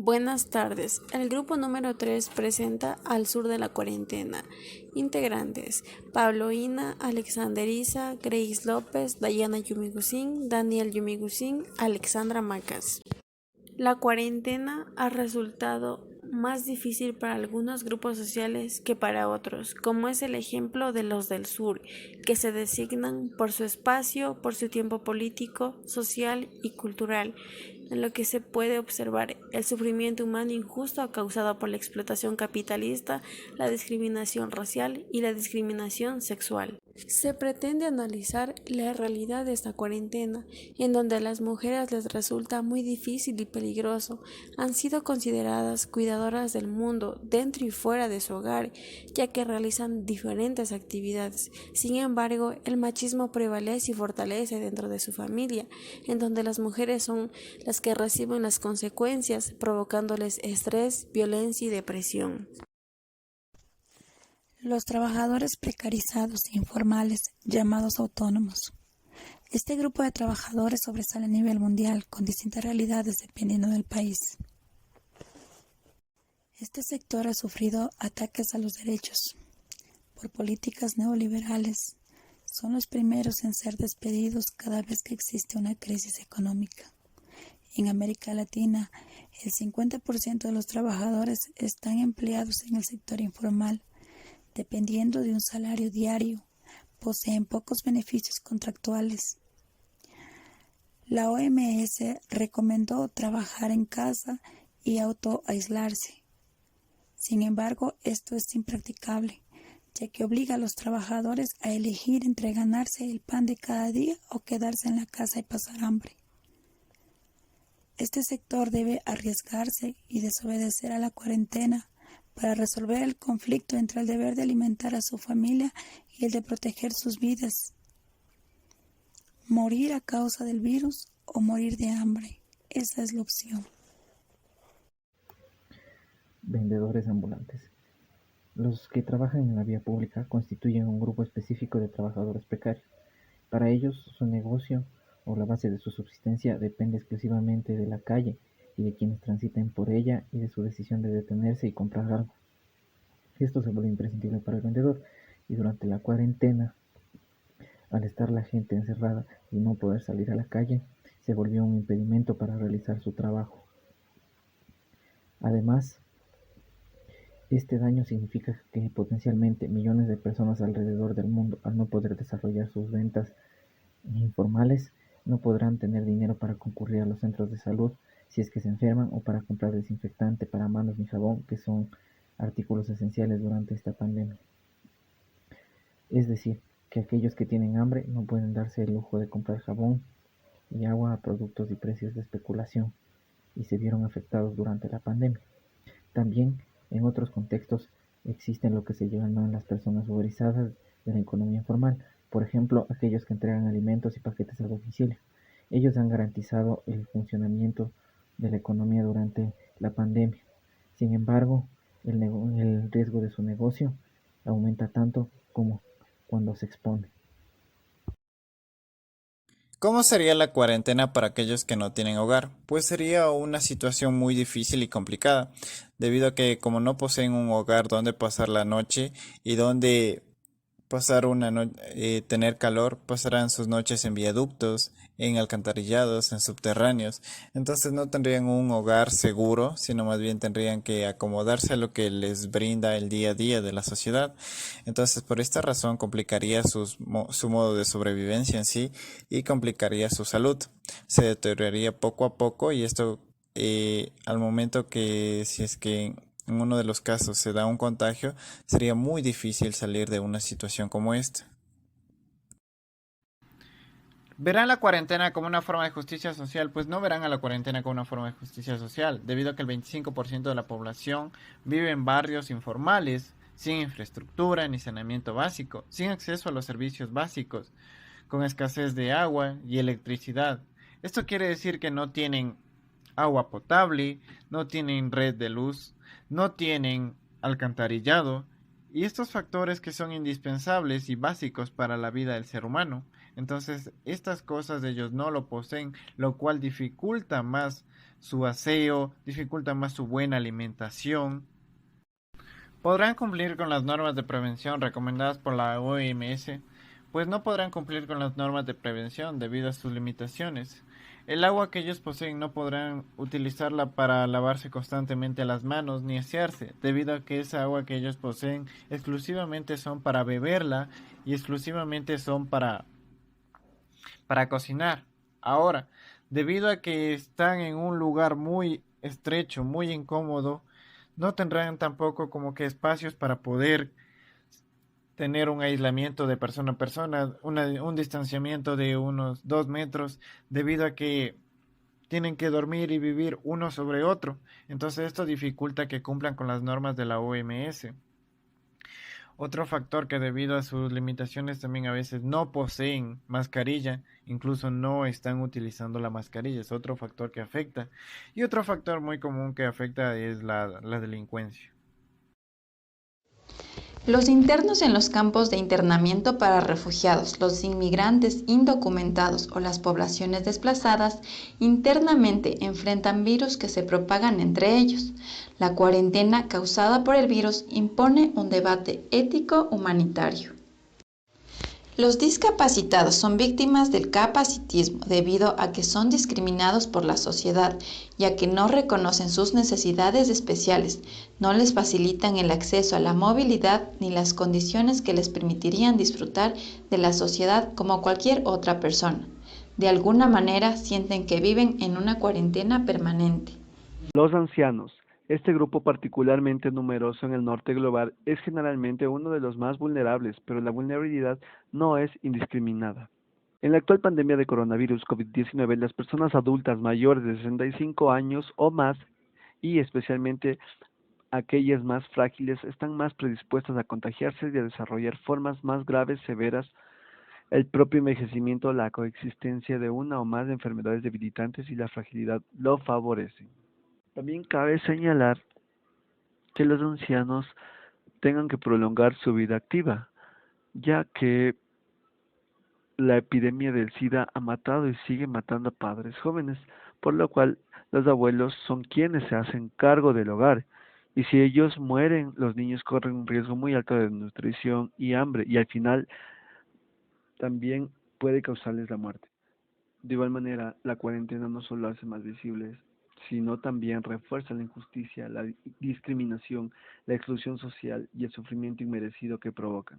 Buenas tardes. El grupo número 3 presenta Al Sur de la Cuarentena. Integrantes: Pablo Ina, Alexander Isa, Grace López, Dayana Yumigusin, Daniel Yumigusin, Alexandra Macas. La cuarentena ha resultado más difícil para algunos grupos sociales que para otros, como es el ejemplo de los del sur, que se designan por su espacio, por su tiempo político, social y cultural, en lo que se puede observar el sufrimiento humano injusto causado por la explotación capitalista, la discriminación racial y la discriminación sexual. Se pretende analizar la realidad de esta cuarentena, en donde a las mujeres les resulta muy difícil y peligroso. Han sido consideradas cuidadoras del mundo dentro y fuera de su hogar, ya que realizan diferentes actividades. Sin embargo, el machismo prevalece y fortalece dentro de su familia, en donde las mujeres son las que reciben las consecuencias, provocándoles estrés, violencia y depresión. Los trabajadores precarizados e informales, llamados autónomos. Este grupo de trabajadores sobresale a nivel mundial, con distintas realidades dependiendo del país. Este sector ha sufrido ataques a los derechos por políticas neoliberales. Son los primeros en ser despedidos cada vez que existe una crisis económica. En América Latina, el 50% de los trabajadores están empleados en el sector informal, dependiendo de un salario diario, poseen pocos beneficios contractuales. La OMS recomendó trabajar en casa y autoaislarse. Sin embargo, esto es impracticable, ya que obliga a los trabajadores a elegir entre ganarse el pan de cada día o quedarse en la casa y pasar hambre. Este sector debe arriesgarse y desobedecer a la cuarentena para resolver el conflicto entre el deber de alimentar a su familia y el de proteger sus vidas. Morir a causa del virus o morir de hambre. Esa es la opción. Vendedores ambulantes. Los que trabajan en la vía pública constituyen un grupo específico de trabajadores precarios. Para ellos, su negocio o la base de su subsistencia depende exclusivamente de la calle y de quienes transiten por ella y de su decisión de detenerse y comprar algo. Esto se vuelve imprescindible para el vendedor, y durante la cuarentena, al estar la gente encerrada y no poder salir a la calle, se volvió un impedimento para realizar su trabajo. Además, este daño significa que potencialmente millones de personas alrededor del mundo, al no poder desarrollar sus ventas informales, no podrán tener dinero para concurrir a los centros de salud si es que se enferman, o para comprar desinfectante para manos ni jabón, que son artículos esenciales durante esta pandemia. Es decir, que aquellos que tienen hambre no pueden darse el lujo de comprar jabón y agua a productos y precios de especulación, y se vieron afectados durante la pandemia. También, en otros contextos, existen lo que se llaman las personas uberizadas de la economía informal, por ejemplo, aquellos que entregan alimentos y paquetes a domicilio. Ellos han garantizado el funcionamiento de la economía durante la pandemia. Sin embargo, el riesgo de su negocio aumenta tanto como cuando se expone. ¿Cómo sería la cuarentena para aquellos que no tienen hogar? Pues sería una situación muy difícil y complicada, debido a que como no poseen un hogar donde pasar la noche y donde tener calor, pasarán sus noches en viaductos, en alcantarillados, en subterráneos. Entonces no tendrían un hogar seguro, sino más bien tendrían que acomodarse a lo que les brinda el día a día de la sociedad. Entonces por esta razón complicaría su modo de sobrevivencia en sí, y complicaría su salud. Se deterioraría poco a poco, y esto al momento que, si es que en uno de los casos se da un contagio, sería muy difícil salir de una situación como esta. ¿Verán la cuarentena como una forma de justicia social? Pues no verán a la cuarentena como una forma de justicia social, debido a que el 25% de la población vive en barrios informales, sin infraestructura ni saneamiento básico, sin acceso a los servicios básicos, con escasez de agua y electricidad. Esto quiere decir que no tienen agua potable, no tienen red de luz, no tienen alcantarillado, y estos factores que son indispensables y básicos para la vida del ser humano. Entonces, estas cosas ellos no lo poseen, lo cual dificulta más su aseo, dificultan más su buena alimentación. Podrán cumplir con las normas de prevención recomendadas por la OMS, pues no podrán cumplir con las normas de prevención debido a sus limitaciones. El agua que ellos poseen no podrán utilizarla para lavarse constantemente las manos ni asearse, debido a que esa agua que ellos poseen exclusivamente son para beberla y exclusivamente son para cocinar. Ahora, debido a que están en un lugar muy estrecho, muy incómodo, no tendrán tampoco como que espacios para poder tener un aislamiento de persona a persona, un distanciamiento de unos 2 metros, debido a que tienen que dormir y vivir uno sobre otro. Entonces esto dificulta que cumplan con las normas de la OMS. Otro factor que debido a sus limitaciones también a veces no poseen mascarilla, incluso no están utilizando la mascarilla, es otro factor que afecta. Y otro factor muy común que afecta es la delincuencia. Los internos en los campos de internamiento para refugiados, los inmigrantes indocumentados o las poblaciones desplazadas internamente enfrentan virus que se propagan entre ellos. La cuarentena causada por el virus impone un debate ético humanitario. Los discapacitados son víctimas del capacitismo debido a que son discriminados por la sociedad, ya que no reconocen sus necesidades especiales, no les facilitan el acceso a la movilidad ni las condiciones que les permitirían disfrutar de la sociedad como cualquier otra persona. De alguna manera sienten que viven en una cuarentena permanente. Los ancianos. Este grupo particularmente numeroso en el norte global es generalmente uno de los más vulnerables, pero la vulnerabilidad no es indiscriminada. En la actual pandemia de coronavirus COVID-19, las personas adultas mayores de 65 años o más, y especialmente aquellas más frágiles, están más predispuestas a contagiarse y a desarrollar formas más graves, severas. El propio envejecimiento, la coexistencia de una o más enfermedades debilitantes y la fragilidad lo favorecen. También cabe señalar que los ancianos tengan que prolongar su vida activa, ya que la epidemia del SIDA ha matado y sigue matando a padres jóvenes, por lo cual los abuelos son quienes se hacen cargo del hogar, y si ellos mueren, los niños corren un riesgo muy alto de desnutrición y hambre, y al final también puede causarles la muerte. De igual manera, la cuarentena no solo hace más visibles, sino también refuerza la injusticia, la discriminación, la exclusión social y el sufrimiento inmerecido que provocan.